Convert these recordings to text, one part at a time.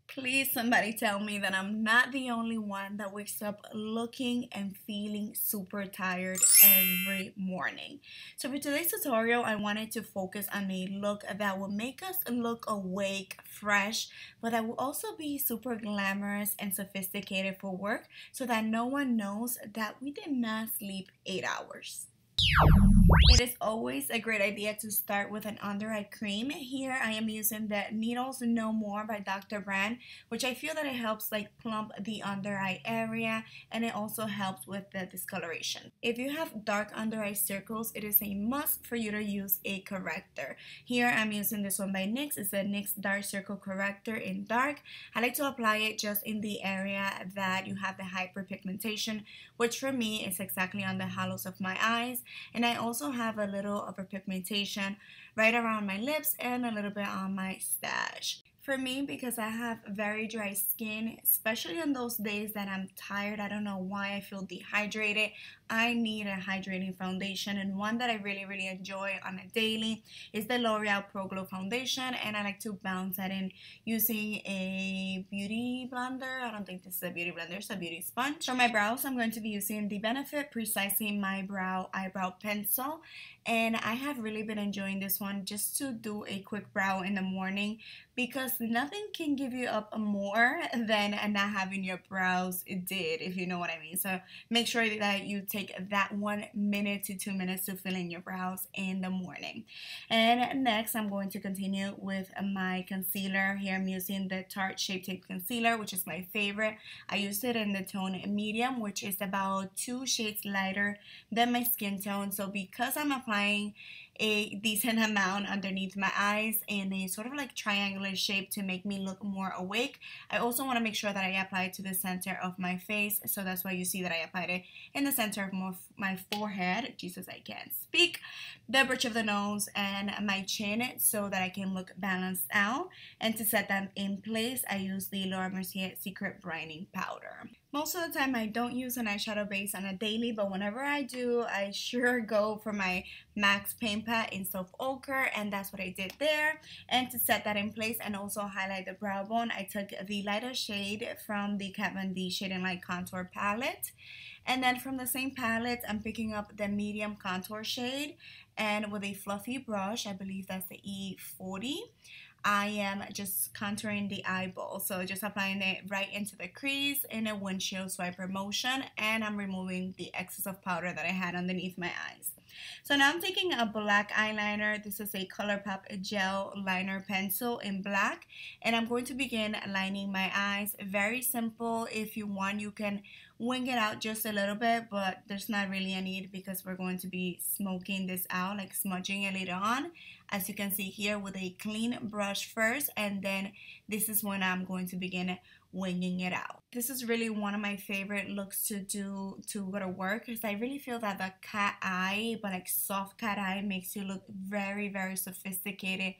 Please, somebody tell me that I'm not the only one that wakes up looking and feeling super tired every morning. So for today's tutorial, I wanted to focus on a look that will make us look awake, fresh, but that will also be super glamorous and sophisticated for work so that no one knows that we did not sleep 8 hours. It is always a great idea to start with an under eye cream. Here I am using the Needles No More by Dr.Brand, which I feel that it helps like plump the under eye area, and it also helps with the discoloration. If you have dark under eye circles, it is a must for you to use a corrector. Here I'm using this one by NYX. It's a NYX Dark Circle Corrector in dark. I like to apply it just in the area that you have the hyperpigmentation, which for me is exactly on the hollows of my eyes. And I also have a little overpigmentation right around my lips and a little bit on my stash. For me, because I have very dry skin, especially on those days that I'm tired, I don't know why I feel dehydrated, I need a hydrating foundation, and one that I really enjoy on a daily is the Loreal Pro Glow Foundation, and I like to bounce that in using a beauty blender. I don't think this is a beauty blender, it's a beauty sponge. For my brows, I'm going to be using the Benefit Precisely My Brow Eyebrow Pencil, and I have really been enjoying this one just to do a quick brow in the morning, because nothing can give you up more than not having your brows did, if you know what I mean. So make sure that you take that 1 minute to 2 minutes to fill in your brows in the morning. And next I'm going to continue with my concealer. Here I'm using the Tarte Shape Tape Concealer, which is my favorite. I used it in the tone medium, which is about 2 shades lighter than my skin tone. So because I'm applying a decent amount underneath my eyes in a sort of like triangular shape to make me look more awake, I also want to make sure that I apply it to the center of my face. So that's why you see that I applied it in the center of my forehead, Jesus I can't speak, the bridge of the nose and my chin, so that I can look balanced out. And to set them in place, I use the Mercier Secret Brightening Powder. Most of the time I don't use an eyeshadow base on a daily, but whenever I do, I sure go for my Max Paint Pat in Soft Ochre, and that's what I did there. And to set that in place and also highlight the brow bone, I took the lighter shade from the Kat Von D Shade and Light Contour Palette. And then from the same palette, I'm picking up the medium contour shade, and with a fluffy brush, I believe that's the E40, I am just contouring the eyeball. So just applying it right into the crease in a windshield swiper motion, and I'm removing the excess of powder that I had underneath my eyes. So now I'm taking a black eyeliner. This is a ColourPop gel liner pencil in black, and I'm going to begin lining my eyes. Very simple. If you want, you can wing it out just a little bit, but there's not really a need because we're going to be smoking this out, like smudging it later on, as you can see here, with a clean brush first, and then this is when I'm going to begin winging it out. This is really one of my favorite looks to do to go to work, because I really feel that the cat eye, but like soft cat eye, makes you look very sophisticated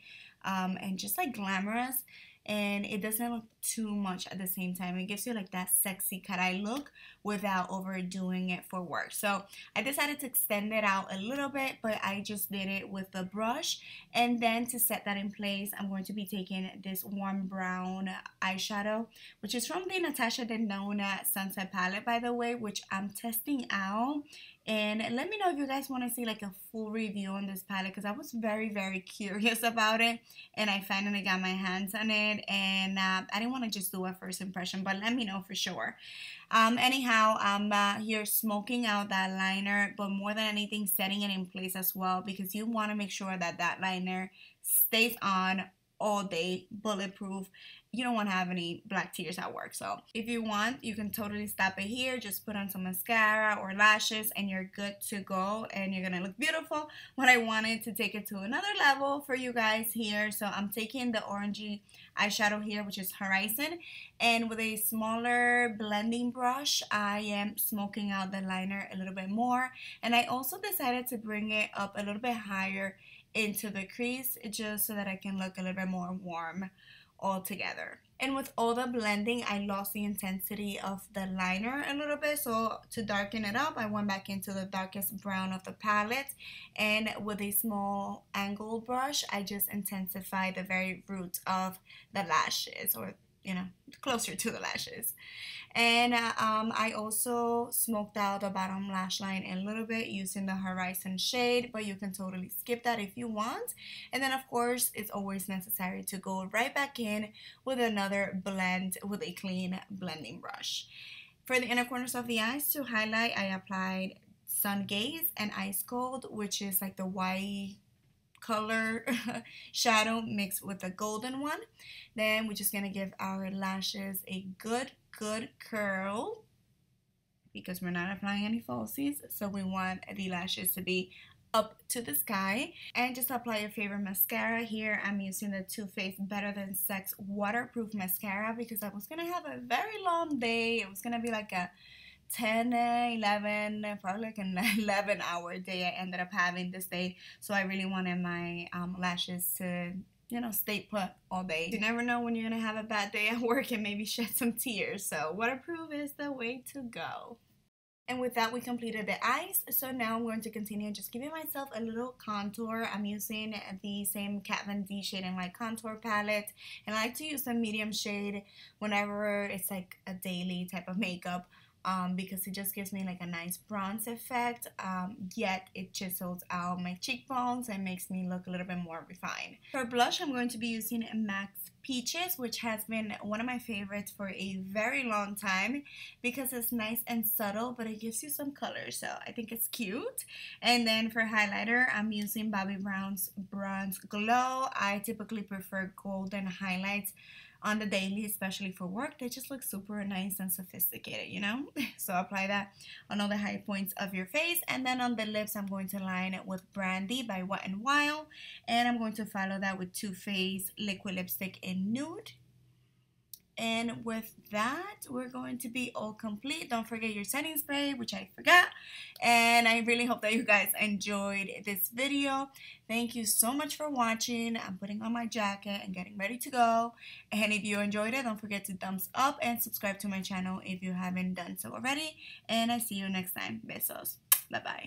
and just like glamorous, and it doesn't look too much at the same time. It gives you like that sexy cat eye look without overdoing it for work. So I decided to extend it out a little bit, but I just did it with the brush. And then to set that in place, I'm going to be taking this warm brown eyeshadow, which is from the Natasha Denona Sunset Palette, by the way, which I'm testing out. And let me know if you guys want to see like a full review on this palette, because I was very curious about it, and I finally got my hands on it, and I didn't want to just do a first impression, but let me know for sure. Anyhow, I'm here smoking out that liner, but more than anything setting it in place as well, because you want to make sure that that liner stays on all day, bulletproof. You don't want to have any black tears at work. So if you want, you can totally stop it here, just put on some mascara or lashes, and you're good to go, and you're gonna look beautiful. But I wanted to take it to another level for you guys here, so I'm taking the orangey eyeshadow here, which is Horizon, and with a smaller blending brush, I am smoking out the liner a little bit more. And I also decided to bring it up a little bit higher into the crease, just so that I can look a little bit more warm all together. And with all the blending, I lost the intensity of the liner a little bit, so to darken it up, I went back into the darkest brown of the palette, and with a small angle brush, I just intensified the very roots of the lashes, or you know, closer to the lashes. And I also smoked out the bottom lash line a little bit using the Horizon shade, but you can totally skip that if you want. And then of course it's always necessary to go right back in with another blend with a clean blending brush. For the inner corners of the eyes to highlight, I applied Sun Gaze and Ice Cold, which is like the white color shadow mixed with the golden one. Then we're just gonna give our lashes a good curl because we're not applying any falsies, so we want the lashes to be up to the sky. And just apply your favorite mascara. Here I'm using the Too Faced Better Than Sex waterproof mascara because I was gonna have a very long day. It was gonna be like a 10, 11, probably like an 11-hour day I ended up having this day. So I really wanted my lashes to, you know, stay put all day. You never know when you're gonna have a bad day at work and maybe shed some tears. So waterproof is the way to go. And with that, we completed the eyes. So now I'm going to continue just giving myself a little contour. I'm using the same Kat Von D Shade and Light Contour palette. And I like to use the medium shade whenever it's like a daily type of makeup. Because it just gives me like a nice bronze effect, yet it chisels out my cheekbones and makes me look a little bit more refined. For blush, I'm going to be using MAC Peaches, which has been one of my favorites for a very long time because it's nice and subtle, but it gives you some color, so I think it's cute. And then for highlighter, I'm using Bobbi Brown's Bronze Glow. I typically prefer golden highlights on the daily, especially for work. They just look super nice and sophisticated, you know? So apply that on all the high points of your face. And then on the lips, I'm going to line it with Brandy by Wet n Wild. And I'm going to follow that with Too Faced Liquid Lipstick in Nude. And with that, we're going to be all complete. Don't forget your setting spray, which I forgot. And I really hope that you guys enjoyed this video. Thank you so much for watching. I'm putting on my jacket and getting ready to go. And if you enjoyed it, don't forget to thumbs up and subscribe to my channel if you haven't done so already. And I see you next time. Besos. Bye-bye.